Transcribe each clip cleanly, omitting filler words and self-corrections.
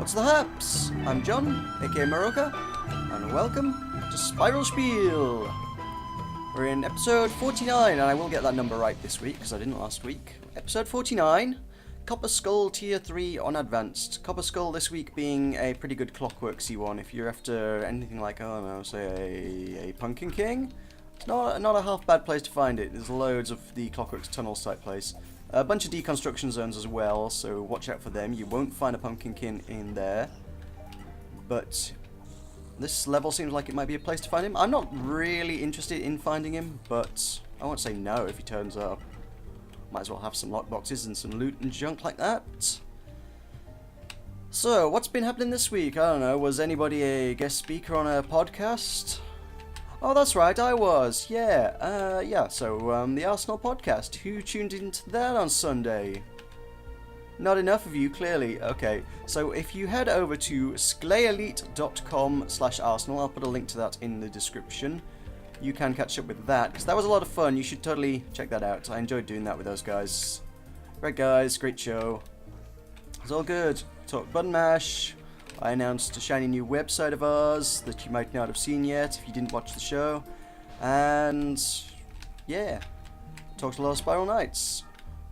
What's the haps? I'm John, aka Meroka, and welcome to Spiel. We're in episode 49, and I will get that number right this week, because I didn't last week. Episode 49, Copper Skull Tier 3 on Advanced. Copper Skull this week being a pretty good Clockworksy one. If you're after anything like, I don't know, say a Pumpkin King, it's not a half bad place to find it. There's loads of the Clockwork's Tunnels type place. A bunch of Deconstruction Zones as well, so watch out for them. You won't find a Pumpkin King in there. But this level seems like it might be a place to find him. I'm not really interested in finding him, but I won't say no if he turns up. Might as well have some lockboxes and some loot and junk like that. So, what's been happening this week? I don't know, was anybody a guest speaker on a podcast? Oh, that's right, I was. Yeah, so the Arsenal podcast. Who tuned into that on Sunday? Not enough of you, clearly. Okay, so if you head over to sklayelite.com/Arsenal, I'll put a link to that in the description. You can catch up with that, because that was a lot of fun. You should totally check that out. I enjoyed doing that with those guys. Great guys, great show. It's all good. Talk button mash. I announced a shiny new website of ours that you might not have seen yet if you didn't watch the show. And yeah, talked a lot of Spiral Knights.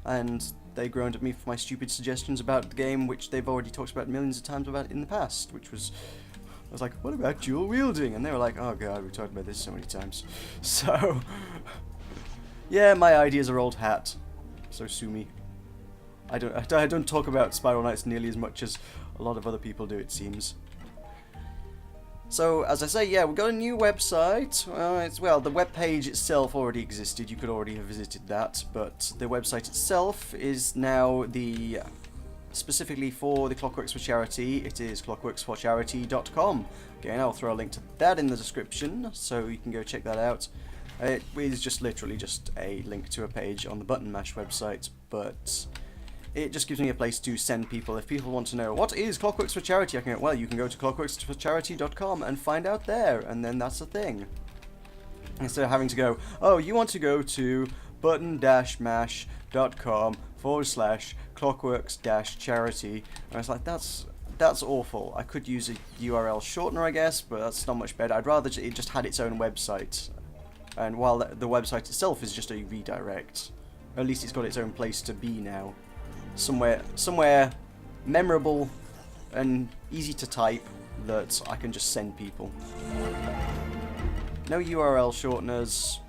And they groaned at me for my stupid suggestions about the game, which they've already talked about millions of times about in the past, which was, I was like, what about dual wielding? And they were like, oh god, we've talked about this so many times. So, yeah, my ideas are old hat. So sue me. I don't talk about Spiral Knights nearly as much as a lot of other people do, it seems. So, as I say, yeah, we've got a new website. Well, the web page itself already existed. You could already have visited that, but the website itself is now specifically for the Clockworks for Charity. It is clockworksforcharity.com. Again, I'll throw a link to that in the description, so you can go check that out. It is just literally just a link to a page on the Button Mash website, but it just gives me a place to send people. If people want to know, what is Clockworks for Charity? I can go, well, you can go to clockworksforcharity.com and find out there, and then that's the thing. Instead of having to go, oh, you want to go to button-mash.com/clockworks-charity. And it's like, that's awful. I could use a URL shortener, I guess, but that's not much better. I'd rather it just had its own website. And while the website itself is just a redirect, at least it's got its own place to be now. Somewhere memorable and easy to type that I can just send people. No URL shorteners,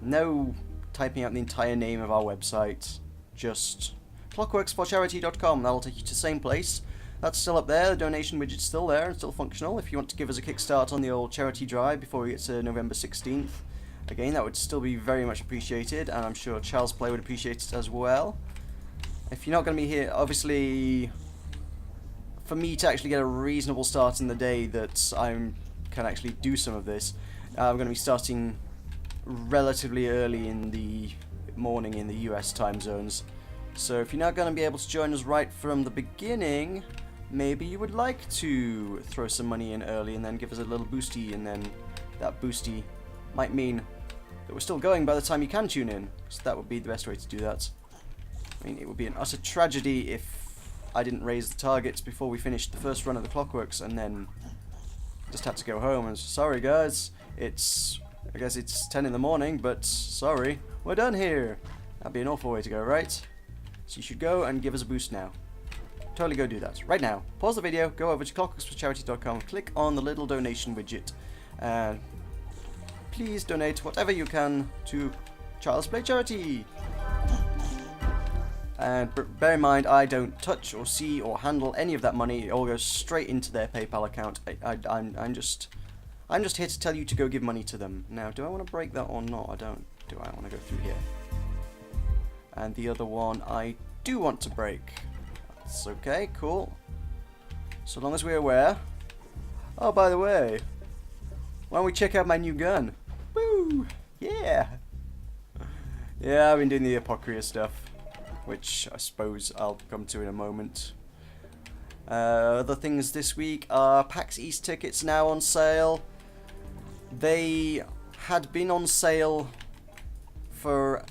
no typing out the entire name of our website, just clockworksforcharity.com. That'll take you to the same place. That's still up there, the donation widget's still there and still functional. If you want to give us a kickstart on the old charity drive before we get to November 16th, again, that would still be very much appreciated, and I'm sure Charles Play would appreciate it as well. If you're not going to be here, obviously, for me to actually get a reasonable start in the day that I can actually do some of this, I'm going to be starting relatively early in the morning in the US time zones. So if you're not going to be able to join us right from the beginning, maybe you would like to throw some money in early and then give us a little boosty, and then that boosty might mean that we're still going by the time you can tune in. So that would be the best way to do that. I mean, it would be an utter tragedy if I didn't raise the targets before we finished the first run of the Clockworks and then just had to go home and sorry guys, I guess it's 10 in the morning, but sorry, we're done here. That'd be an awful way to go, right? So you should go and give us a boost now. Totally go do that. Right now. Pause the video, go over to clockworksforcharity.com, click on the little donation widget, and please donate whatever you can to Charles Play Charity. And bear in mind, I don't touch or see or handle any of that money. It all goes straight into their PayPal account. I'm just here to tell you to go give money to them. Now, do I want to break that or not? I don't. Do I want to go through here? And the other one I do want to break. That's okay, cool. So long as we're aware. Oh, by the way, why don't we check out my new gun? Woo! Yeah! Yeah, I've been doing the Apocrypha stuff, which I suppose I'll come to in a moment. Other things this week are PAX East tickets now on sale. They had been on sale for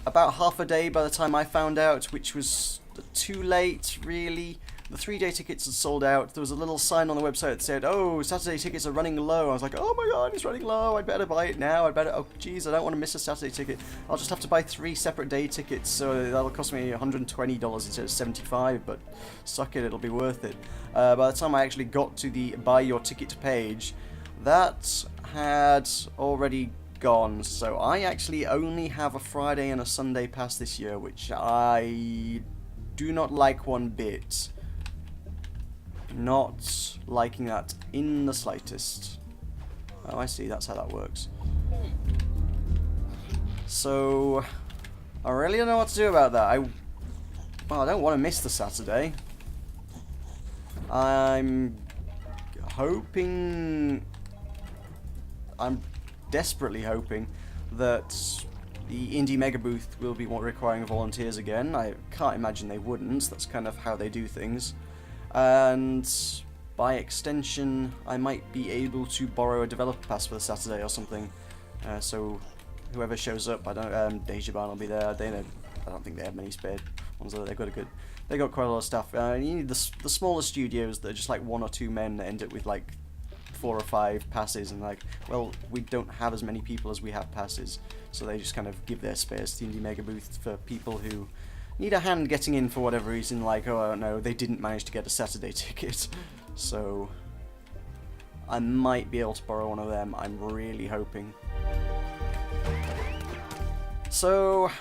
about half a day by the time I found out, which was too late, really. the 3-day tickets had sold out. There was a little sign on the website that said, "Oh, Saturday tickets are running low." I was like, "Oh my god, it's running low. I'd better buy it now. Oh geez, I don't want to miss a Saturday ticket. I'll just have to buy 3 separate day tickets, so that'll cost me $120 instead of $75, but suck it, it'll be worth it." By the time I actually got to the buy your ticket page, that had already gone, so I actually only have a Friday and a Sunday pass this year, which I do not like one bit. Not liking that in the slightest. Oh, I see, that's how that works. So, I really don't know what to do about that. Well, I don't want to miss the Saturday. I'm desperately hoping that the Indie Mega Booth will be requiring volunteers again. I can't imagine they wouldn't. That's kind of how they do things. And by extension, I might be able to borrow a developer pass for the Saturday or something. So whoever shows up, Deja Barn will be there. I don't think they have many spare ones. They got quite a lot of stuff. You need the smaller studios that are just like 1 or 2 men that end up with like 4 or 5 passes, and like, well, we don't have as many people as we have passes, so they just kind of give their spares to the Indie Mega Booth for people who need a hand getting in for whatever reason, like, oh, I don't know, they didn't manage to get a Saturday ticket. So I might be able to borrow one of them, I'm really hoping. So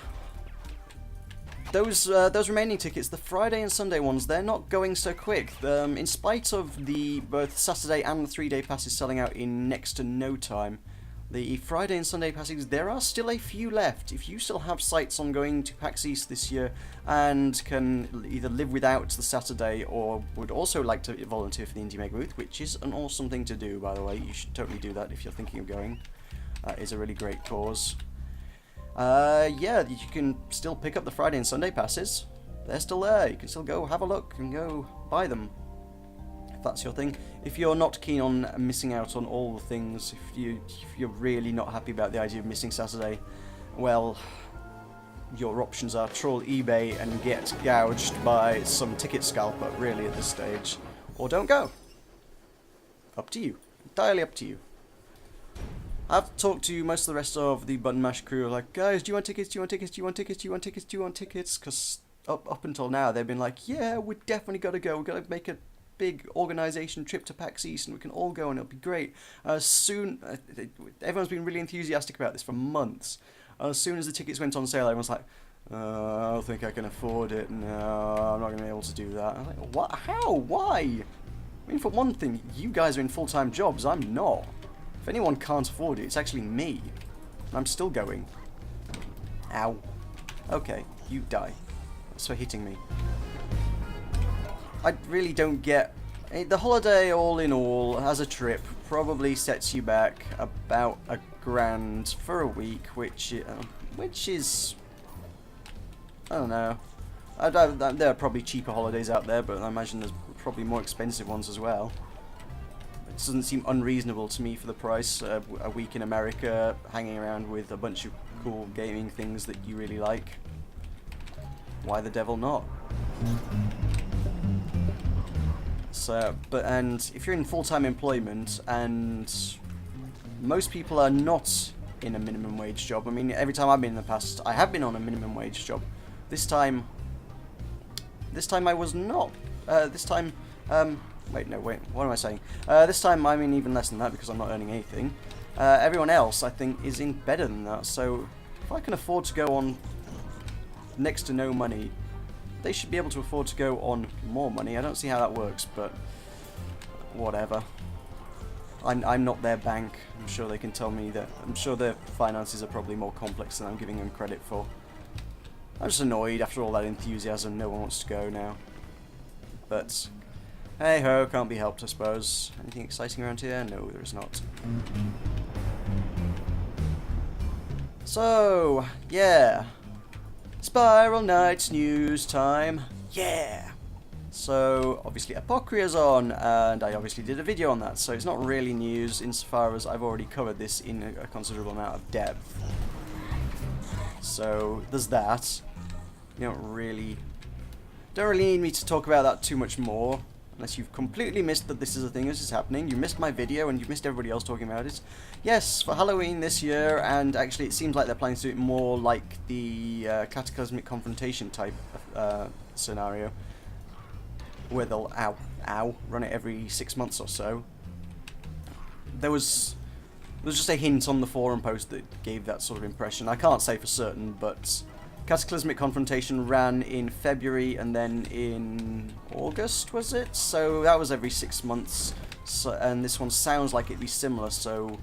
those remaining tickets, the Friday and Sunday ones, they're not going so quick. In spite of both Saturday and the 3-day passes selling out in next to no time, the Friday and Sunday passes, there are still a few left. If you still have sights on going to PAX East this year and can either live without the Saturday or would also like to volunteer for the Indie Mega Booth, which is an awesome thing to do, by the way. You should totally do that if you're thinking of going. It's a really great cause. Yeah, you can still pick up the Friday and Sunday passes. They're still there. You can still go have a look and go buy them, if that's your thing. If you're not keen on missing out on all the things, if you're really not happy about the idea of missing Saturday, well, your options are troll eBay and get gouged by some ticket scalper, really, at this stage. Or don't go. Up to you. Entirely up to you. I've talked to most of the rest of the Button Mash crew, like, guys, do you want tickets, do you want tickets, do you want tickets, do you want tickets, do you want tickets? Because up until now, they've been like, yeah, we definitely got to go, we've got to make a big organisation trip to PAX East, and we can all go, and it'll be great. Everyone's been really enthusiastic about this for months. As soon as the tickets went on sale, everyone's like, I don't think I can afford it, no, I'm not going to be able to do that. I'm like, what? How? Why? I mean, for one thing, you guys are in full-time jobs, I'm not. If anyone can't afford it, it's actually me. And I'm still going. Ow. Okay, you die. Thanks for hitting me. I really don't get... The holiday, all in all, as a trip, probably sets you back about $1,000 for a week, which is... I don't know. There are probably cheaper holidays out there, but I imagine there's probably more expensive ones as well. It doesn't seem unreasonable to me for the price. A week in America, hanging around with a bunch of cool gaming things that you really like. Why the devil not? So, and if you're in full-time employment, and most people are not in a minimum wage job. I mean, every time I've been in the past, I have been on a minimum wage job. This time I was not. Wait, what am I saying? This time I'm in even less than that because I'm not earning anything. Everyone else, I think, is in better than that, so if I can afford to go on next to no money, they should be able to afford to go on more money. I don't see how that works, but whatever. I'm not their bank. I'm sure they can tell me that. I'm sure their finances are probably more complex than I'm giving them credit for. I'm just annoyed after all that enthusiasm. No one wants to go now. But hey ho, can't be helped, I suppose. Anything exciting around here? No, there is not. So, yeah. Spiral Knights news time. Yeah! So, obviously Apocrypha's on, and I obviously did a video on that, so it's not really news insofar as I've already covered this in a considerable amount of depth. So, there's that. You don't really Don't really need me to talk about that too much more, unless you've completely missed that this is a thing, this is happening. You missed my video, and you've missed everybody else talking about it. Yes, for Halloween this year, and actually it seems like they're planning to do it more like the Cataclysmic Confrontation type scenario, where they'll, run it every 6 months or so. There's just a hint on the forum post that gave that sort of impression. I can't say for certain, but Cataclysmic Confrontation ran in February and then in August, was it? So that was every 6 months, so, and this one sounds like it'd be similar, so,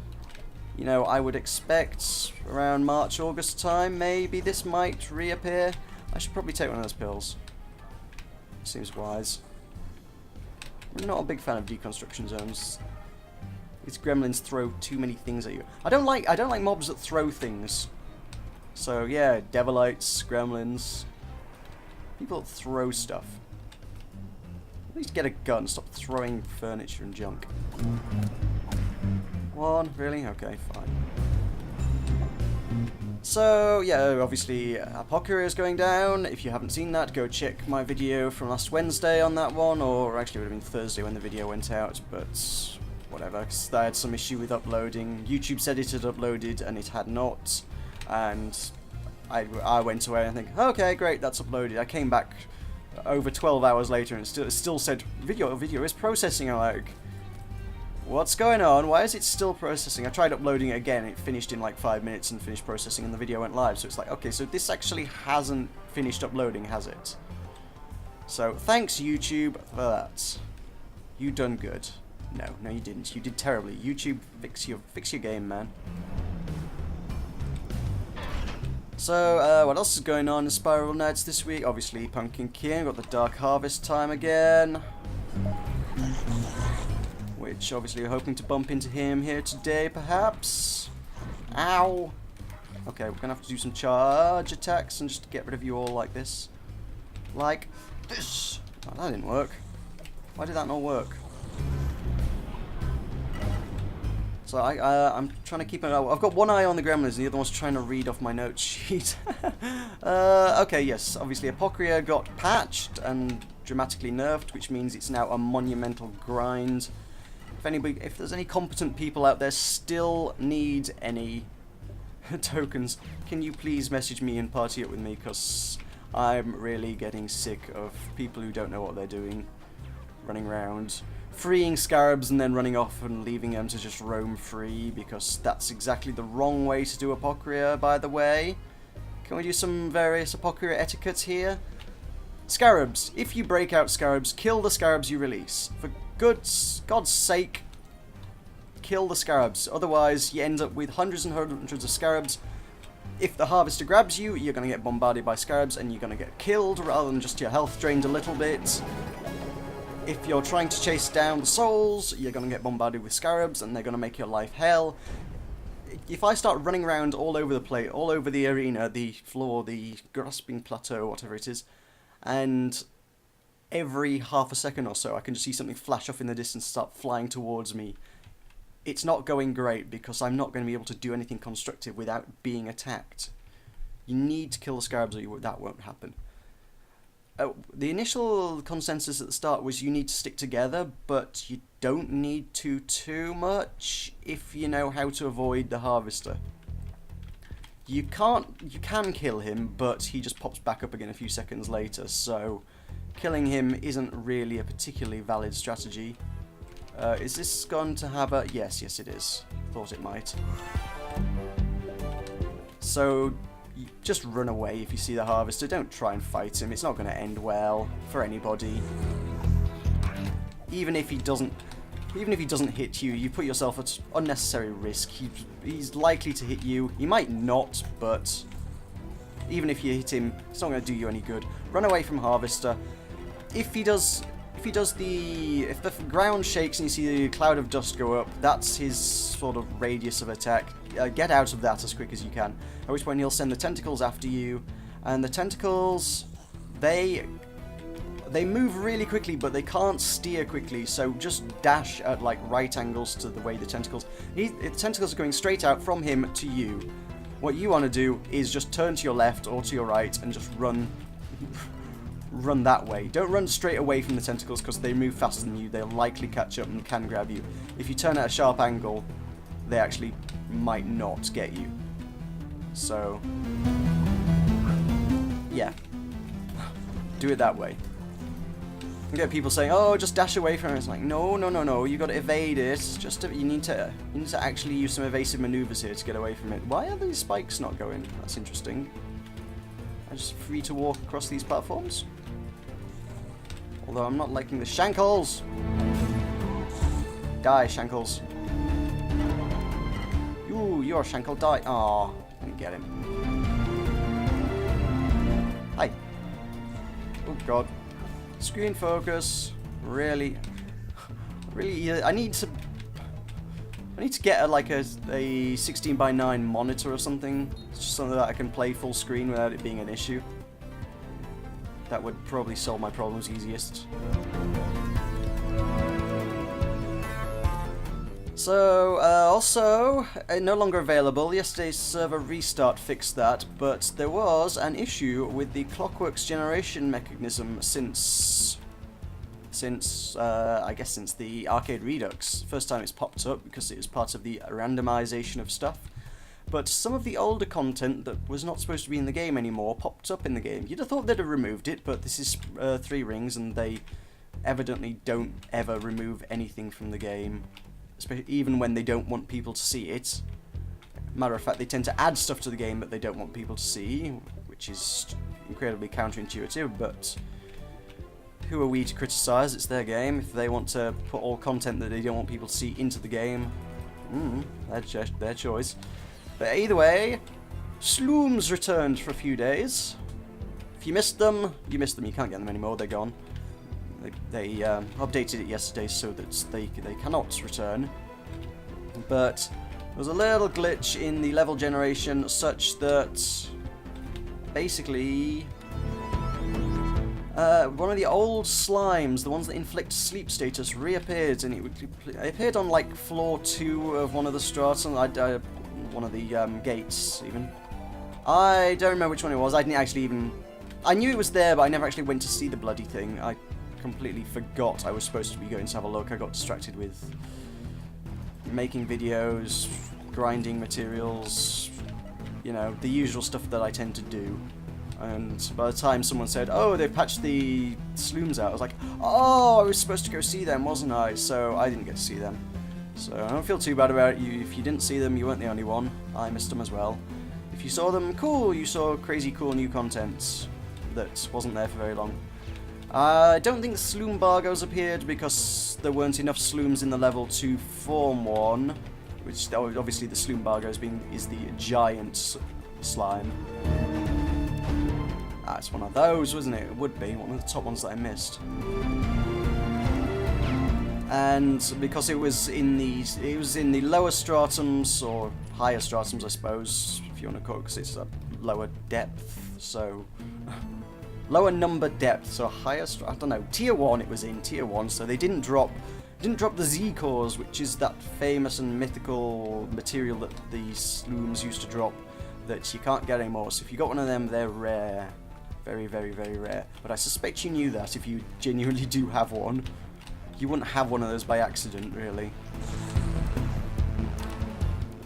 you know, I would expect around March, August time, maybe this might reappear. I should probably take one of those pills. Seems wise. I'm not a big fan of deconstruction zones. These gremlins throw too many things at you. I don't like mobs that throw things. So yeah, devilites, gremlins, people that throw stuff. At least get a gun, stop throwing furniture and junk. One, really? Okay, fine. So yeah, obviously Apocalypse is going down. If you haven't seen that, go check my video from last Wednesday on that one, or actually it would have been Thursday when the video went out, but whatever, because I had some issue with uploading. YouTube said it had uploaded and it had not. And I went away and think, okay, great, that's uploaded. I came back over 12 hours later and it still said video is processing. I'm like, what's going on? Why is it still processing? I tried uploading it again. It finished in like 5 minutes and finished processing, and the video went live. So it's like, okay, so this actually hasn't finished uploading, has it? So thanks YouTube for that. You done good. No, you didn't. You did terribly. YouTube, fix your game, man. So, what else is going on in Spiral Nights this week? Obviously, Pumpkin King, got the Dark Harvest time again. Which, obviously, we're hoping to bump into him here today, perhaps. Ow! Okay, we're gonna have to do some charge attacks and just get rid of you all like this. Like this! Oh, that didn't work. Why did that not work? So I'm trying to keep an eye. I've got one eye on the gremlins and the other one's trying to read off my note sheet. Okay, yes, obviously Apocalypse got patched and dramatically nerfed, which means it's now a monumental grind. If there's any competent people out there still need any tokens, can you please message me and party up with me, because I'm really getting sick of people who don't know what they're doing, running around freeing scarabs and then running off and leaving them to just roam free, because that's exactly the wrong way to do Apocalypse, by the way. Can we do some various Apocalypse etiquettes here? Scarabs. If you break out scarabs, kill the scarabs you release. For God's sake, kill the scarabs. Otherwise, you end up with hundreds and hundreds of scarabs. If the harvester grabs you, you're going to get bombarded by scarabs and you're going to get killed rather than just your health drained a little bit. If you're trying to chase down the souls, you're going to get bombarded with scarabs and they're going to make your life hell. If I start running around all over the place, all over the arena, the floor, the grasping plateau, whatever it is, and every half a second or so I can just see something flash off in the distance and start flying towards me, it's not going great, because I'm not going to be able to do anything constructive without being attacked. You need to kill the scarabs or that won't happen. The initial consensus at the start was you need to stick together, but you don't need to too much if you know how to avoid the harvester. You can kill him, but he just pops back up again a few seconds later, so killing him isn't really a particularly valid strategy. Is this going to have a... Yes, it is. Thought it might. So just run away if you see the harvester. Don't try and fight him. It's not going to end well for anybody. Even if he doesn't hit you, you put yourself at unnecessary risk. He's likely to hit you. He might not, but even if you hit him, it's not going to do you any good. Run away from harvester. If the ground shakes and you see the cloud of dust go up, that's his sort of radius of attack. Get out of that as quick as you can. At which point he'll send the tentacles after you, and the tentacles, they move really quickly, but they can't steer quickly. So just dash at like right angles to the way the tentacles. The tentacles are going straight out from him to you. What you want to do is just turn to your left or to your right and just run run that way. Don't run straight away from the tentacles because they move faster than you. They'll likely catch up and can grab you. If you turn at a sharp angle, they actually might not get you. So, yeah. Do it that way. You get people saying, "Oh, just dash away from it." It's like, no. You got to evade it. You need to actually use some evasive maneuvers here to get away from it. Why are these spikes not going? That's interesting. I'm just free to walk across these platforms. Although I'm not liking the shankles. Die, shankles. You're a shankle. Die. Aw, didn't get him. Hi. Oh God. Screen focus, really, I need to get a 16:9 monitor or something, just so that I can play full screen without it being an issue. That would probably solve my problems easiest. So, also, no longer available. Yesterday's server restart fixed that, but there was an issue with the Clockwork's generation mechanism since I guess since the Arcade Redux. First time it's popped up because it was part of the randomization of stuff. But some of the older content that was not supposed to be in the game anymore popped up in the game. You'd have thought they'd have removed it, but this is 3 rings, and they evidently don't ever remove anything from the game. Even when they don't want people to see it. Matter of fact, they tend to add stuff to the game that they don't want people to see, which is incredibly counterintuitive, but who are we to criticise? It's their game. If they want to put all content that they don't want people to see into the game, that's their choice. But either way, Slooms returned for a few days. If you missed them, you missed them. You can't get them anymore, they're gone. They updated it yesterday so that they cannot return. But there was a little glitch in the level generation such that basically one of the old slimes, the ones that inflict sleep status, reappeared, and it appeared on like floor 2 of one of the stratum, one of the gates even. I don't remember which one it was. I didn't actually even. I knew it was there, but I never actually went to see the bloody thing. I completely forgot I was supposed to be going to have a look. I got distracted with making videos, grinding materials, you know, the usual stuff that I tend to do. And by the time someone said, "Oh, they patched the Slooms out," I was like, "Oh, I was supposed to go see them, wasn't I?" So I didn't get to see them. So I don't feel too bad about it. If you didn't see them, you weren't the only one. I missed them as well. If you saw them, cool, you saw crazy cool new content that wasn't there for very long. I don't think Sloom Bargos appeared because there weren't enough Slooms in the level to form one, which obviously the Sloom Bargos is the giant slime. It's one of those, wasn't it? It would be one of the top ones that I missed. And because it was in the lower stratums, or higher stratums, I suppose, if you want to call it, because it's a lower depth, so lower number depth, so higher. I don't know. Tier 1, it was in Tier 1, so they didn't drop the Z cores, which is that famous and mythical material that the Slooms used to drop that you can't get anymore. So if you got one of them, they're rare. Very, very, very rare. But I suspect you knew that if you genuinely do have one. You wouldn't have one of those by accident, really.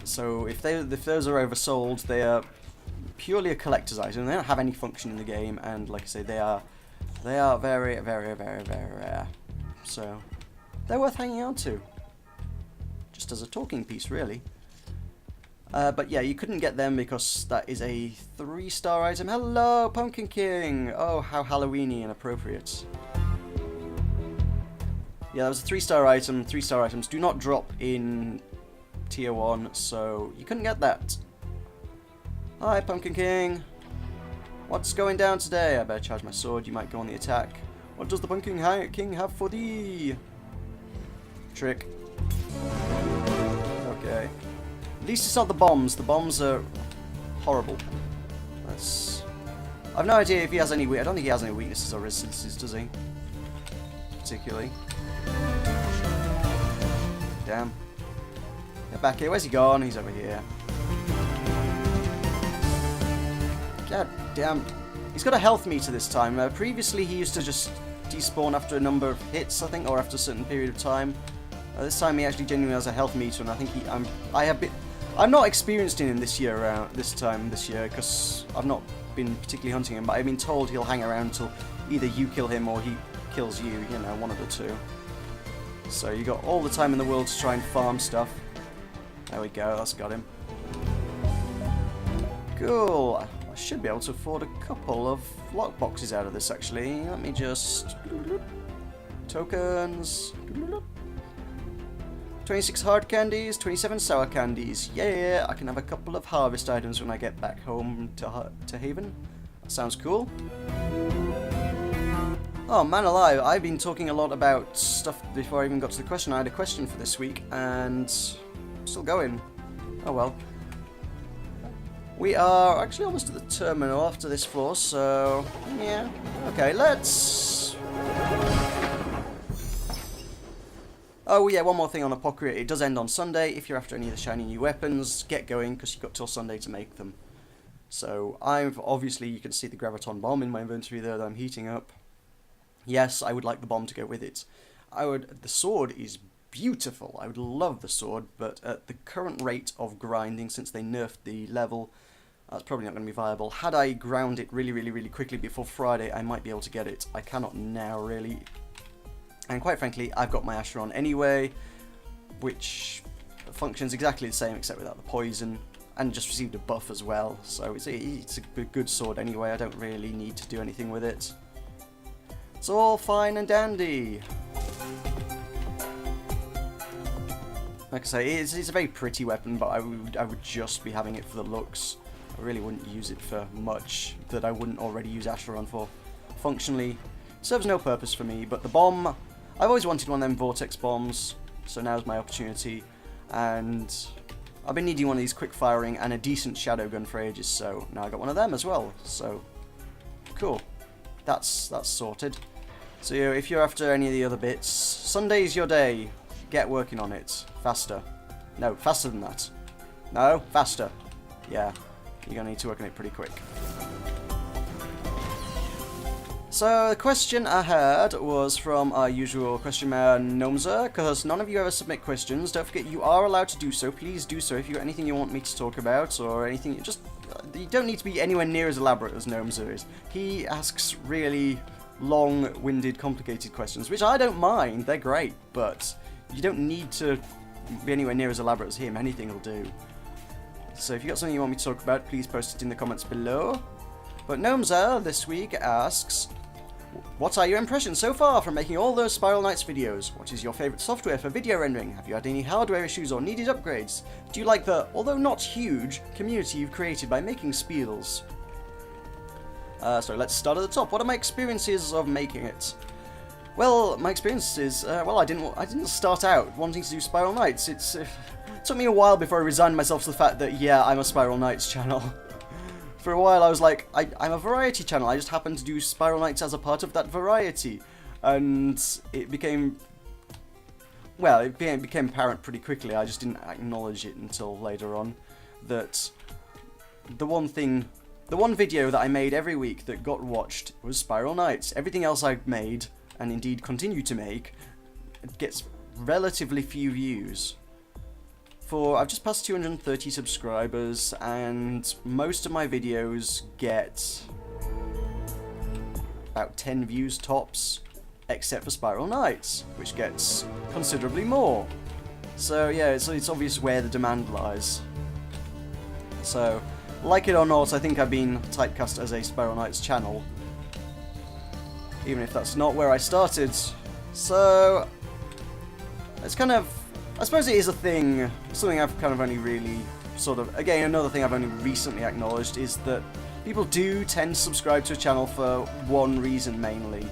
So if those are oversold, they are purely a collector's item. They don't have any function in the game, and like I say, they are very, very, very, very rare. So they're worth hanging on to. Just as a talking piece, really. But yeah, you couldn't get them because that is a 3-star item. Hello, Pumpkin King! Oh, how Halloweeny and appropriate. Yeah, that was a 3-star item. 3-star items do not drop in Tier 1, so you couldn't get that. Hi, Pumpkin King. What's going down today? I better charge my sword. You might go on the attack. What does the Pumpkin King have for thee? Trick. Okay. At least it's not the bombs. The bombs are horrible. I've no idea if he has any. I don't think he has any weaknesses or resistances, does he? Particularly. Damn. Get back here. Where's he gone? He's over here. God damn. He's got a health meter this time. Previously, he used to just despawn after a number of hits, I think, or after a certain period of time. This time, he actually genuinely has a health meter, and I think I'm not experienced in him this year, because I've not been particularly hunting him, but I've been told he'll hang around until either you kill him or he kills you, you know, one of the two. So you got all the time in the world to try and farm stuff. There we go, that's got him. Cool. I should be able to afford a couple of lockboxes out of this, actually. Let me just... Tokens... 26 hard candies, 27 sour candies. Yeah, I can have a couple of harvest items when I get back home to Haven. That sounds cool. Oh, man alive, I've been talking a lot about stuff before I even got to the question. I had a question for this week, and still going. Oh well. We are actually almost at the terminal after this floor, so yeah. Okay, let's... Oh yeah, one more thing on Apocalypse. It does end on Sunday. If you're after any of the shiny new weapons, get going, because you've got till Sunday to make them. So obviously, you can see the Graviton bomb in my inventory there that I'm heating up. Yes, I would like the bomb to go with it. The sword is beautiful. I would love the sword, but at the current rate of grinding, since they nerfed the level, that's probably not going to be viable. Had I ground it really quickly before Friday, I might be able to get it. I cannot now, really. And quite frankly, I've got my Acheron anyway, which functions exactly the same except without the poison, and just received a buff as well. So it's a good sword anyway. I don't really need to do anything with it. It's all fine and dandy. Like I say, it's a very pretty weapon, but I would just be having it for the looks. I really wouldn't use it for much that I wouldn't already use Acheron for. Functionally, it serves no purpose for me, but the bomb, I've always wanted one of them vortex bombs, so now's my opportunity. And I've been needing one of these quick firing and a decent shadow gun for ages, so now I got one of them as well. So cool. That's sorted. So if you're after any of the other bits, Sunday's your day. Get working on it. Faster. No, faster than that. No, faster. Yeah, you're going to need to work on it pretty quick. So the question I had was from our usual question man, Gnomza, because none of you ever submit questions. Don't forget, you are allowed to do so. Please do so if you've got anything you want me to talk about or anything. Just you don't need to be anywhere near as elaborate as Gnomza is. He asks really long-winded, complicated questions, which I don't mind. They're great, but you don't need to be anywhere near as elaborate as him. Anything will do. So if you've got something you want me to talk about, please post it in the comments below. But Gnomza this week asks, what are your impressions so far from making all those Spiral Knights videos? What is your favourite software for video rendering? Have you had any hardware issues or needed upgrades? Do you like the, although not huge, community you've created by making Spiels? So let's start at the top. What are my experiences of making it? Well, my experiences, well, I didn't start out wanting to do Spiral Knights. It took me a while before I resigned myself to the fact that, yeah, I'm a Spiral Knights channel. For a while I was like, I'm a variety channel, I just happen to do Spiral Knights as a part of that variety. And it became, well, it became apparent pretty quickly, I just didn't acknowledge it until later on, that the one video that I made every week that got watched was Spiral Knights. Everything else I've made, and indeed continue to make, gets relatively few views. I've just passed 230 subscribers, and most of my videos get about 10 views tops, except for Spiral Knights, which gets considerably more. So yeah, it's obvious where the demand lies. So, like it or not, I think I've been typecast as a Spiral Knights channel, even if that's not where I started. So, it's kind of, I suppose it is a thing, something I've kind of only really sort of, again, another thing I've only recently acknowledged is that people do tend to subscribe to a channel for one reason mainly.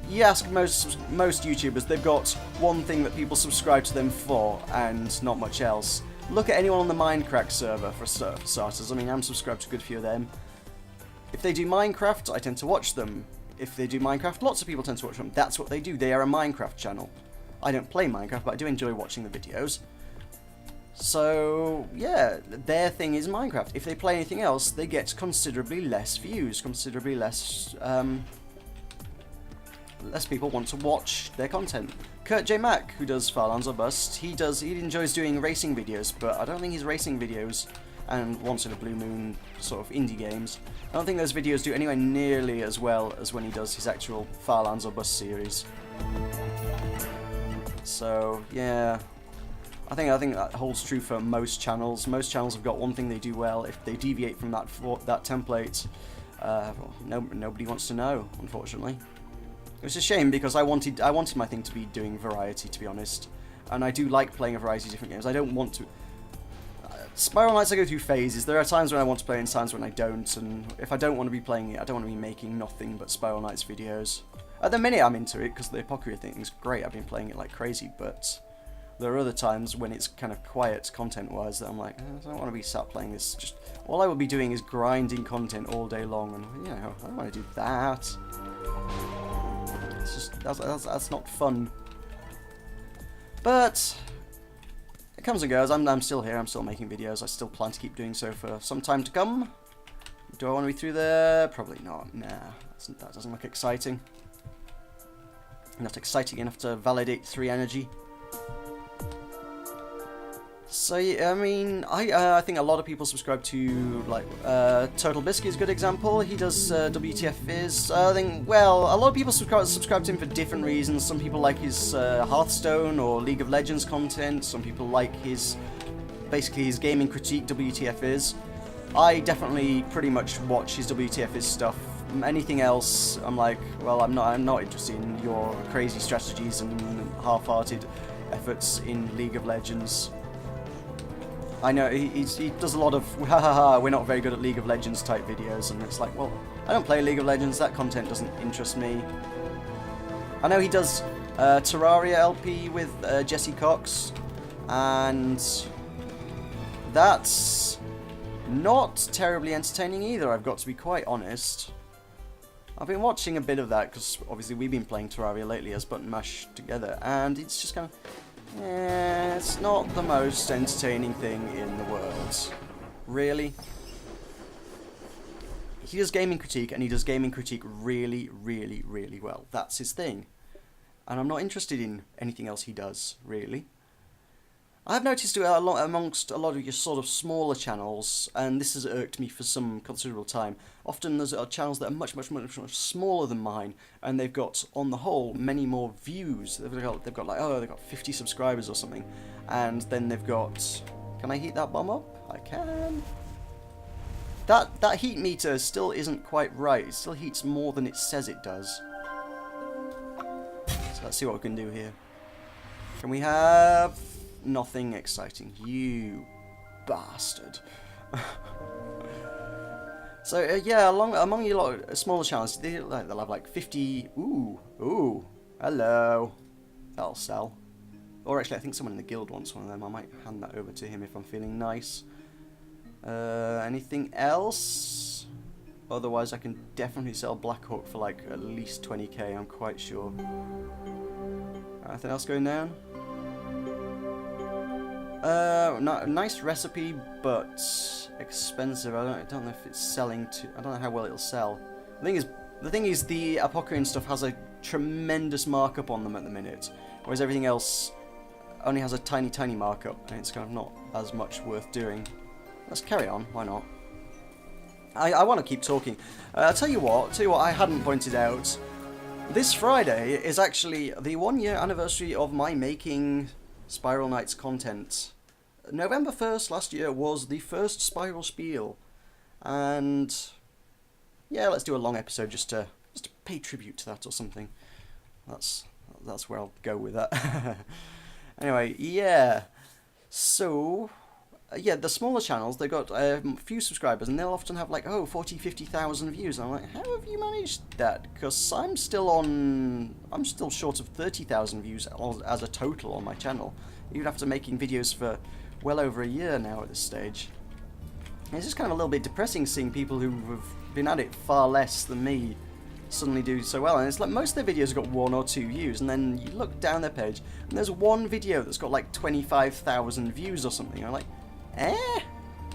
You ask most YouTubers, they've got one thing that people subscribe to them for, and not much else. Look at anyone on the Minecraft server, for starters. I mean, I'm subscribed to a good few of them. If they do Minecraft, I tend to watch them. If they do Minecraft, lots of people tend to watch them. That's what they do. They are a Minecraft channel. I don't play Minecraft, but I do enjoy watching the videos. So, yeah, their thing is Minecraft. If they play anything else, they get considerably less views, considerably less, less people want to watch their content. Kurt J. Mack, who does Farlands or Bust, he enjoys doing racing videos, but I don't think his racing videos, and Once in a Blue Moon sort of indie games, I don't think those videos do anywhere nearly as well as when he does his actual Farlands or Bust series. So, yeah. I think that holds true for most channels. Most channels have got one thing they do well. If they deviate from that template, well, nobody wants to know, unfortunately. It's a shame because I wanted my thing to be doing variety, to be honest. And I do like playing a variety of different games. I don't want to. Spiral Knights, I go through phases. There are times when I want to play and times when I don't. And if I don't want to be playing it, I don't want to be making nothing but Spiral Knights videos. At the minute, I'm into it because the Apocalypse thing is great. I've been playing it like crazy, but there are other times when it's kind of quiet content-wise that I'm like, I don't want to be sat playing this. Just all I will be doing is grinding content all day long, and you know, I don't want to do that. It's just that's not fun. But it comes and goes. I'm still here. I'm still making videos. I still plan to keep doing so for some time to come. Do I want to be through there? Probably not. Nah, that doesn't look exciting. Not exciting enough to validate 3 energy. So yeah, I mean, I think a lot of people subscribe to, like, Total Biscuit is a good example. He does WTF Viz. I think, well, a lot of people subscribe to him for different reasons. Some people like his Hearthstone or League of Legends content. Some people like basically his gaming critique, WTF Viz. I definitely pretty much watch his WTF Viz stuff. Anything else, I'm like, well, I'm not interested in your crazy strategies and half-hearted efforts in League of Legends. I know he does a lot of we're not very good at League of Legends type videos, and it's like, well, I don't play League of Legends, that content doesn't interest me. I know he does Terraria LP with Jesse Cox, and that's not terribly entertaining either, I've got to be quite honest. I've been watching a bit of that because obviously we've been playing Terraria lately as Button Mash together, and it's just kind of, it's not the most entertaining thing in the world. Really? He does gaming critique, and he does gaming critique really, really, really well. That's his thing. And I'm not interested in anything else he does, really. I've noticed it amongst a lot of your sort of smaller channels, and this has irked me for some considerable time. Often there's channels that are much smaller than mine, and they've got, on the whole, many more views. They've got like, oh, they've got 50 subscribers or something, and then they've got, can I heat that bomb up? I can. That heat meter still isn't quite right. It still heats more than it says it does. So let's see what we can do here. Can we have nothing exciting? You bastard. So yeah, among your lot of smaller channels, they'll have like 50. Ooh, hello. That'll sell. Or actually, I think someone in the guild wants one of them. I might hand that over to him if I'm feeling nice. Anything else? Otherwise, I can definitely sell Black Hawk for like at least 20k. I'm quite sure. Anything else going down? Nice recipe, but expensive. I don't know if it's selling to. I don't know how well it'll sell. The thing is, the Apocalypse stuff has a tremendous markup on them at the minute, whereas everything else only has a tiny markup, and it's kind of not as much worth doing. Let's carry on. Why not? I want to keep talking. I'll tell you what I hadn't pointed out. This Friday is actually the 1-year anniversary of my making Spiral Knights content. November 1st last year was the first Spiral Spiel, and yeah, let's do a long episode just to pay tribute to that or something. That's where I'll go with that. Anyway, yeah. So yeah, the smaller channels, they've got a few subscribers, and they'll often have like 40,000-50,000 views. And I'm like, how have you managed that? Because I'm still short of 30,000 views as a total on my channel, even after making videos for well over a year now at this stage. And it's just kind of a little bit depressing seeing people who have been at it far less than me suddenly do so well. And it's like most of their videos have got 1 or 2 views, and then you look down their page, and there's one video that's got like 25,000 views or something. I'm like,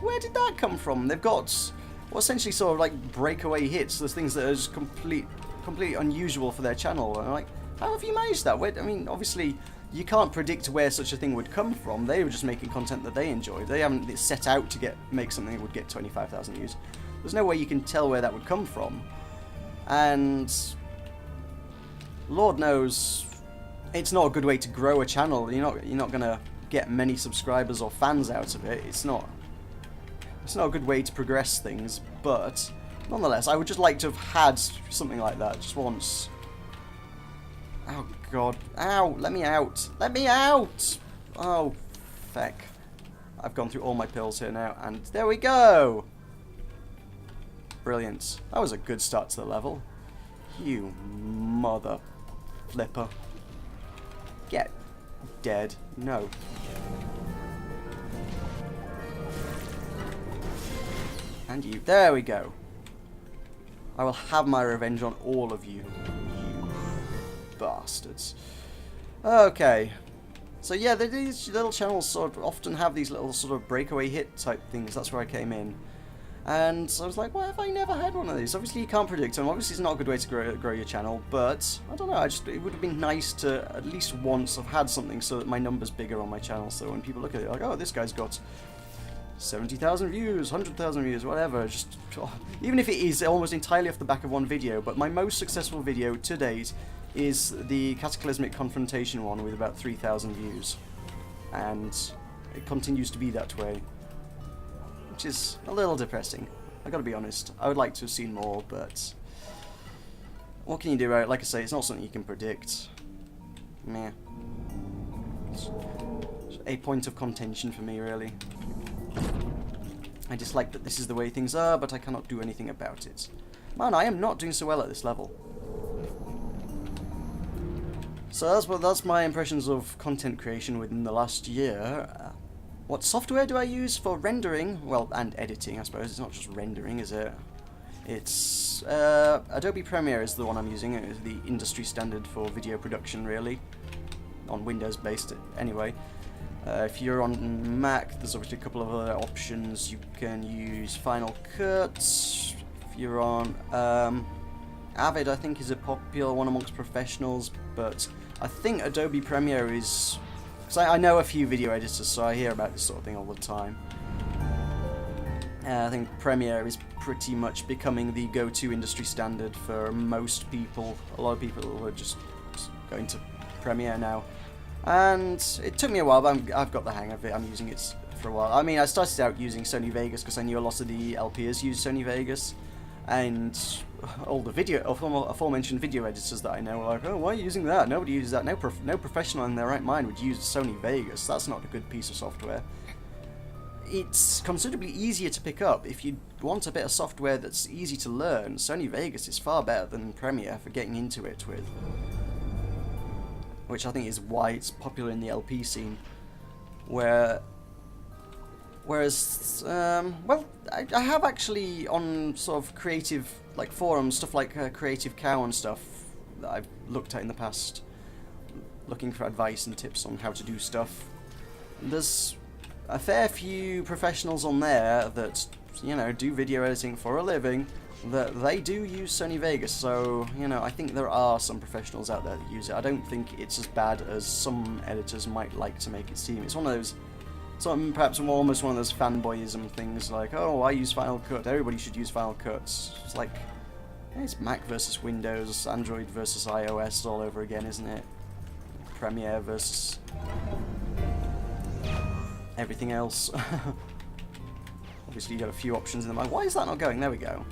where did that come from? They've got, well, essentially sort of like breakaway hits. There's things that are just completely unusual for their channel. And I'm like, how have you managed that? I mean, obviously, you can't predict where such a thing would come from. They were just making content that they enjoyed. They haven't set out to make something that would get 25,000 views. There's no way you can tell where that would come from. And Lord knows, it's not a good way to grow a channel. You're not gonna get many subscribers or fans out of it. It's not a good way to progress things. But nonetheless, I would just like to have had something like that just once. Oh god. Ow! Let me out! Let me out! Oh, feck. I've gone through all my pills here now, and there we go! Brilliant. That was a good start to the level. You mother flipper. Get dead. No. And you. There we go. I will have my revenge on all of you. You bastards. Okay. So yeah, these little channels sort of often have these little sort of breakaway hit type things. That's where I came in. And so I was like, why have I never had one of these? Obviously you can't predict them. Obviously it's not a good way to grow your channel. But, I don't know, it would have been nice to at least once have had something so that my number's bigger on my channel. So when people look at it, like, oh, this guy's got 70,000 views, 100,000 views, whatever. Just even if it is almost entirely off the back of one video. But my most successful video to date is the Cataclysmic Confrontation one with about 3,000 views. And it continues to be that way. Which is a little depressing. I gotta be honest. I would like to have seen more, but what can you do about it? Like I say, it's not something you can predict. Meh. It's a point of contention for me, really. I dislike that this is the way things are, but I cannot do anything about it. Man, I am not doing so well at this level. So that's my impressions of content creation within the last year. What software do I use for rendering? Well, and editing, I suppose. It's not just rendering, is it? It's Adobe Premiere is the one I'm using. It's the industry standard for video production, really. On Windows based, anyway. If you're on Mac, there's obviously a couple of other options. You can use Final Cut. If you're on Avid, I think is a popular one amongst professionals, but I think Adobe Premiere is... because I know a few video editors, so I hear about this sort of thing all the time. I think Premiere is pretty much becoming the go-to industry standard for most people. A lot of people are just going to Premiere now. And it took me a while, but I've got the hang of it. I'm using it for a while. I mean, I started out using Sony Vegas because I knew a lot of the LPers use Sony Vegas. And all the aforementioned video editors that I know are like, oh, why are you using that? Nobody uses that. No professional in their right mind would use Sony Vegas. That's not a good piece of software. It's considerably easier to pick up. If you want a bit of software that's easy to learn, Sony Vegas is far better than Premiere for getting into it with. Which I think is why it's popular in the LP scene. Whereas, well, I have actually on sort of creative, like forums, stuff like Creative Cow and stuff that I've looked at in the past, looking for advice and tips on how to do stuff. There's a fair few professionals on there that, you know, do video editing for a living, that they do use Sony Vegas, so, you know, I think there are some professionals out there that use it. I don't think it's as bad as some editors might like to make it seem. It's one of those... perhaps almost one of those fanboyism things, like, oh, I use Final Cut, everybody should use Final Cut. It's like, it's Mac versus Windows, Android versus iOS all over again, isn't it? Premiere versus everything else. Obviously you got a few options in the mind. Why is that not going? There we go.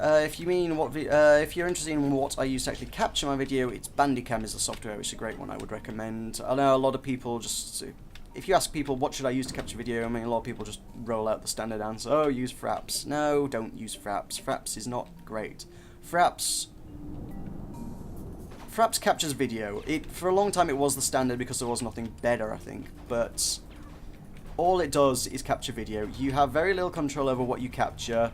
If you mean what, if you're interested in what I use to actually capture my video, it's Bandicam is the software, which is a great one I would recommend. I know a lot of people just, if you ask people what should I use to capture video, I mean a lot of people just roll out the standard answer, oh, use Fraps. No, don't use Fraps. Fraps is not great. Fraps captures video. For a long time it was the standard because there was nothing better, I think, but all it does is capture video. You have very little control over what you capture.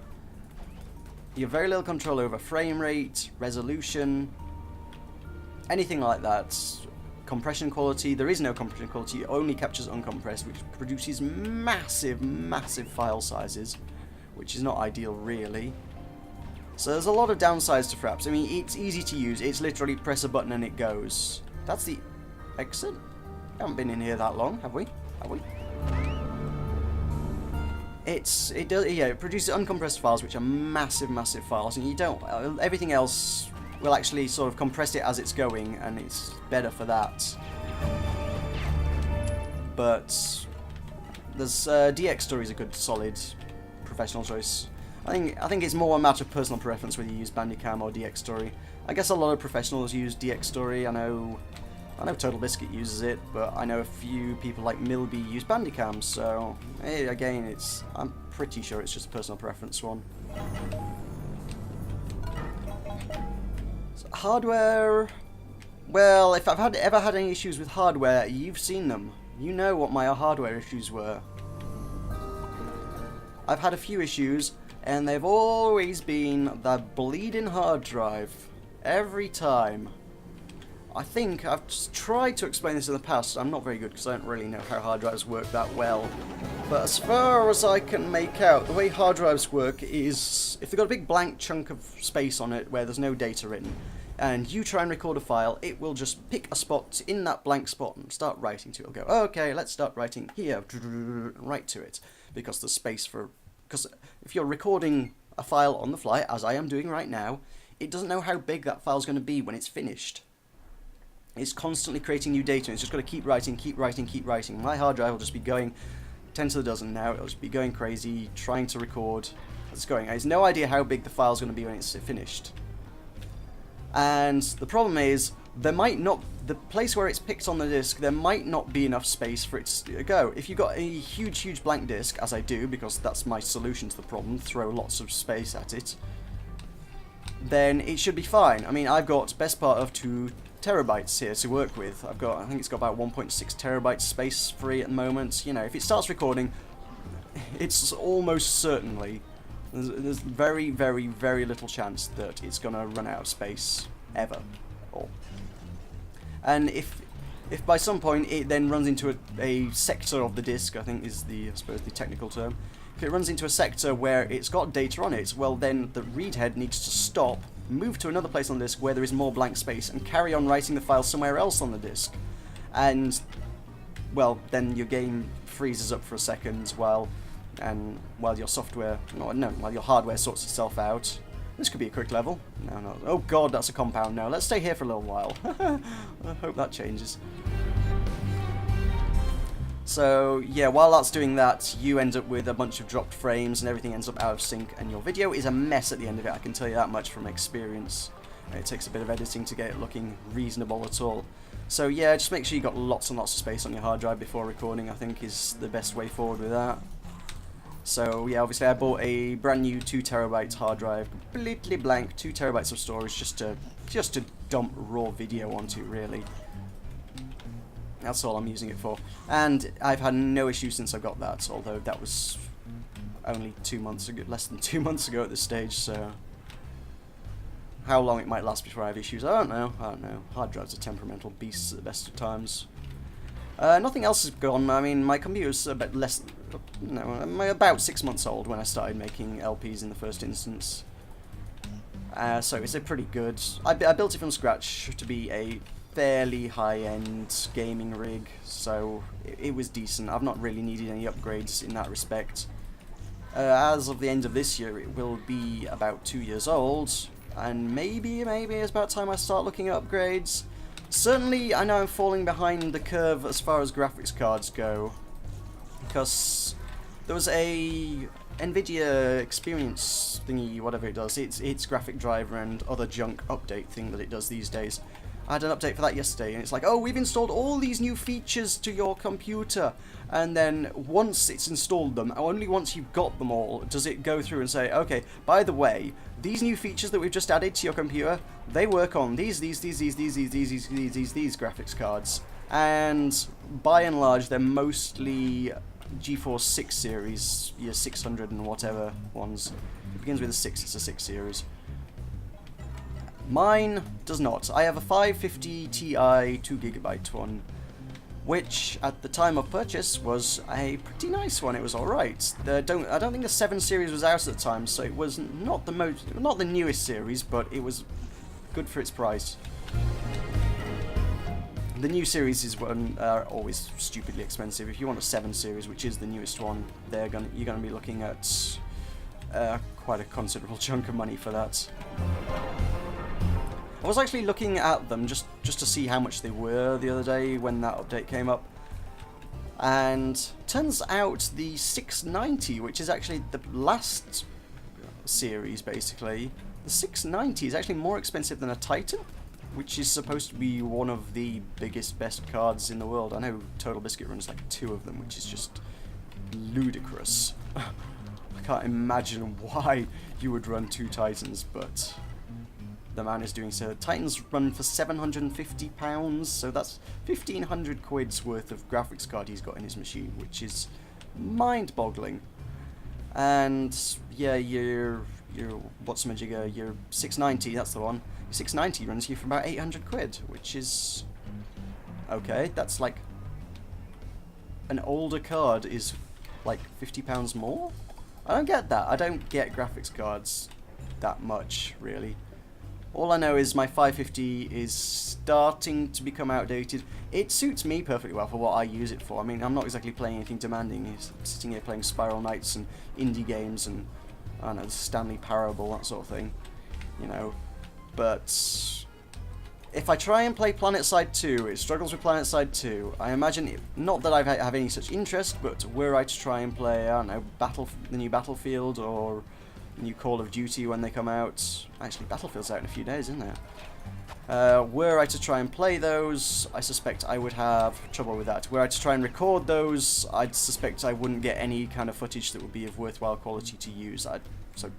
You have very little control over frame rate, resolution, anything like that. Compression quality, there is no compression quality, it only captures uncompressed, which produces massive, massive file sizes, which is not ideal really. So there's a lot of downsides to Fraps. I mean, it's easy to use, it's literally press a button and it goes. That's the exit? Haven't been in here that long, have we? Have we? It produces uncompressed files, which are massive, massive files, and you don't. Everything else will actually sort of compress it as it's going, and it's better for that. But there's DX Story is a good, solid, professional choice. I think it's more a matter of personal preference whether you use Bandicam or DX Story. I guess a lot of professionals use DX Story. I know Total Biscuit uses it, but I know a few people like Milby use Bandicam, so again, I'm pretty sure it's just a personal preference one. So, hardware, well, if I've ever had any issues with hardware, you've seen them. You know what my hardware issues were. I've had a few issues, and they've always been the bleeding hard drive. Every time. I think I've tried to explain this in the past. I'm not very good because I don't really know how hard drives work that well. But as far as I can make out, the way hard drives work is if they've got a big blank chunk of space on it where there's no data written, and you try and record a file, it will just pick a spot in that blank spot and start writing to it. It'll go, okay, let's start writing here, right to it, because there's space for... Because if you're recording a file on the fly, as I am doing right now, it doesn't know how big that file's going to be when it's finished. It's constantly creating new data, and it's just got to keep writing, keep writing, keep writing. My hard drive will just be going 10 to the dozen now. It'll just be going crazy, trying to record. It's going. It has no idea how big the file's going to be when it's finished. And the problem is, there might not, the place where it's picked on the disk, there might not be enough space for it to go. If you've got a huge, huge blank disk, as I do, because that's my solution to the problem, throw lots of space at it, then it should be fine. I mean, I've got best part of 2 terabytes here to work with. I think it's got about 1.6 terabytes space free at the moment. You know, if it starts recording, it's almost certainly, there's very, very, very little chance that it's going to run out of space, ever. And if by some point it then runs into a sector of the disk, I think is I suppose the technical term, if it runs into a sector where it's got data on it, well then the read head needs to stop, move to another place on the disk where there is more blank space, and carry on writing the file somewhere else on the disk. And, well, then your game freezes up for a second while your software, while your hardware sorts itself out. This could be a quick level. No. Oh god, that's a compound. No, let's stay here for a little while. I hope that changes. So, yeah, while that's doing that, you end up with a bunch of dropped frames and everything ends up out of sync, and your video is a mess at the end of it, I can tell you that much from experience. It takes a bit of editing to get it looking reasonable at all. So yeah, just make sure you've got lots and lots of space on your hard drive before recording, I think is the best way forward with that. So yeah, obviously I bought a brand new 2 terabyte hard drive, completely blank, 2 terabytes of storage, just to dump raw video onto, really. That's all I'm using it for. And I've had no issues since I got that, although that was only 2 months ago, less than 2 months ago at this stage, so how long it might last before I have issues, I don't know. Hard drives are temperamental beasts at the best of times. Nothing else has gone. I mean, my computer's a bit less, about 6 months old when I started making LPs in the first instance. So it's a pretty good, I built it from scratch to be a fairly high-end gaming rig, so it was decent. I've not really needed any upgrades in that respect. As of the end of this year, it will be about 2 years old, and maybe it's about time I start looking at upgrades. Certainly, I know I'm falling behind the curve as far as graphics cards go, because there was a NVIDIA Experience thingy, whatever it does, its graphic driver and other junk update thing that it does these days. I had an update for that yesterday, and it's like, oh, we've installed all these new features to your computer, and then once it's installed them, only once you've got them all, does it go through and say, okay, by the way, these new features that we've just added to your computer, they work on these graphics cards, and by and large, they're mostly G4 6 series, your 600 and whatever ones. It begins with a 6, it's a 6 series. Mine does not. I have a 550 Ti 2GB one, which at the time of purchase was a pretty nice one. It was alright. I don't think the 7 series was out at the time, so it was not the newest series, but it was good for its price. The new series are always stupidly expensive. If you want a 7 series, which is the newest one, you're gonna be looking at quite a considerable chunk of money for that. I was actually looking at them just to see how much they were the other day when that update came up, and turns out the 690, which is actually the last series basically, the 690 is actually more expensive than a Titan, which is supposed to be one of the biggest, best cards in the world. I know Total Biscuit runs like 2 of them, which is just ludicrous. I can't imagine why you would run 2 Titans, but the man is doing so. Titans run for £750, so that's 1,500 quid's worth of graphics card he's got in his machine, which is mind-boggling. And yeah, your what's-my-jigger, your 690, that's the one. 690 runs you for about 800 quid, which is okay. That's like an older card is like £50 more. I don't get that. I don't get graphics cards that much, really. All I know is my 550 is starting to become outdated. It suits me perfectly well for what I use it for. I mean, I'm not exactly playing anything demanding. It's sitting here playing Spiral Knights and indie games and, I don't know, Stanley Parable, that sort of thing, you know. But if I try and play PlanetSide 2, it struggles with PlanetSide 2. I imagine, not that I have any such interest, but were I to try and play, I don't know, the new Battlefield or the new Call of Duty when they come out. Actually, Battlefield's out in a few days, isn't it? Were I to try and play those, I suspect I would have trouble with that. Were I to try and record those, I'd suspect I wouldn't get any kind of footage that would be of worthwhile quality to use. So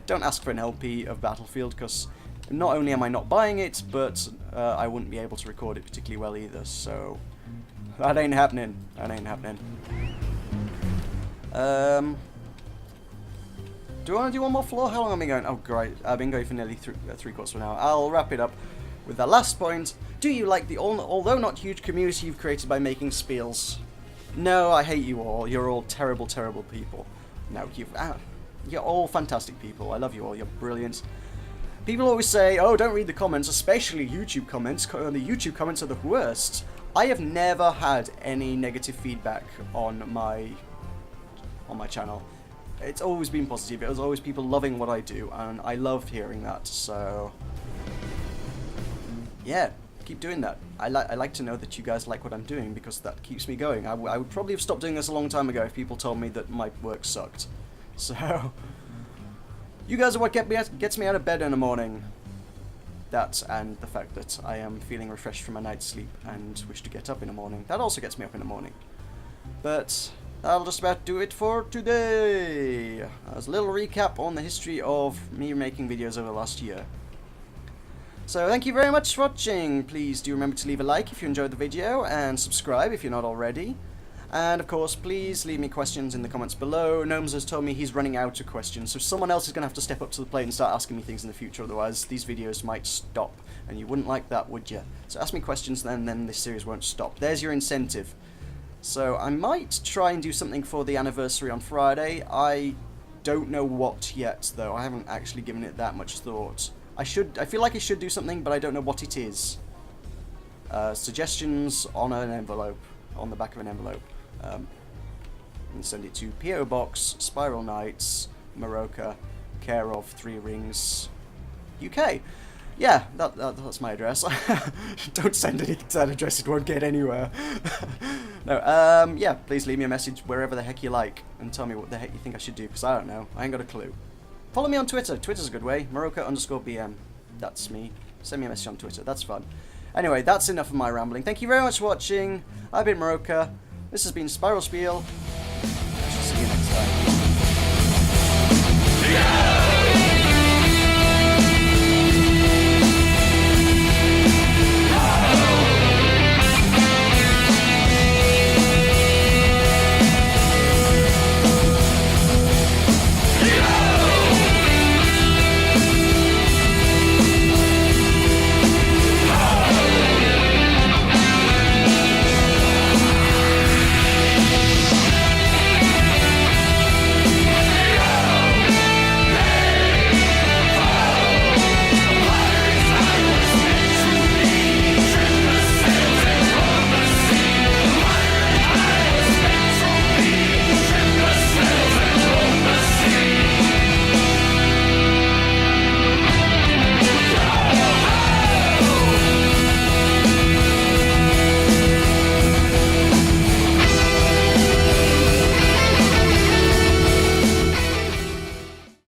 don't ask for an LP of Battlefield, because not only am I not buying it, but I wouldn't be able to record it particularly well either, so that ain't happening. That ain't happening. Do I want to do one more floor? How long have I been going? Oh, great. I've been going for nearly 3/4 of an hour. I'll wrap it up with the last point. Do you like the although not huge community you've created by making Spiels? No, I hate you all. You're all terrible, terrible people. No, you're all fantastic people. I love you all. You're brilliant. People always say, oh, don't read the comments, especially YouTube comments. The YouTube comments are the worst. I have never had any negative feedback on my channel. It's always been positive. It was always people loving what I do, and I love hearing that. So yeah, keep doing that. I like to know that you guys like what I'm doing, because that keeps me going. I would probably have stopped doing this a long time ago if people told me that my work sucked. So you guys are what gets me out of bed in the morning. That, and the fact that I am feeling refreshed from a night's sleep and wish to get up in the morning. That also gets me up in the morning. But that'll just about do it for today. As a little recap on the history of me making videos over the last year. So thank you very much for watching. Please do remember to leave a like if you enjoyed the video, and subscribe if you're not already. And of course, please leave me questions in the comments below. Gnomes has told me he's running out of questions, so someone else is going to have to step up to the plate and start asking me things in the future, otherwise these videos might stop. And you wouldn't like that, would you? So ask me questions, then this series won't stop. There's your incentive. So I might try and do something for the anniversary on Friday. I don't know what yet, though. I haven't actually given it that much thought. I feel like I should do something, but I don't know what it is. Suggestions on an envelope, on the back of an envelope. And send it to P.O. Box, Spiral Knights, Meroka, care of 3 Rings, UK. Yeah, that's my address. Don't send anything to that address, it won't get anywhere. No, yeah, please leave me a message wherever the heck you like, and tell me what the heck you think I should do, because I don't know. I ain't got a clue. Follow me on Twitter. Twitter's a good way. Meroka_BM. That's me. Send me a message on Twitter. That's fun. Anyway, that's enough of my rambling. Thank you very much for watching. I've been Meroka. This has been Spiel. I shall see you next time.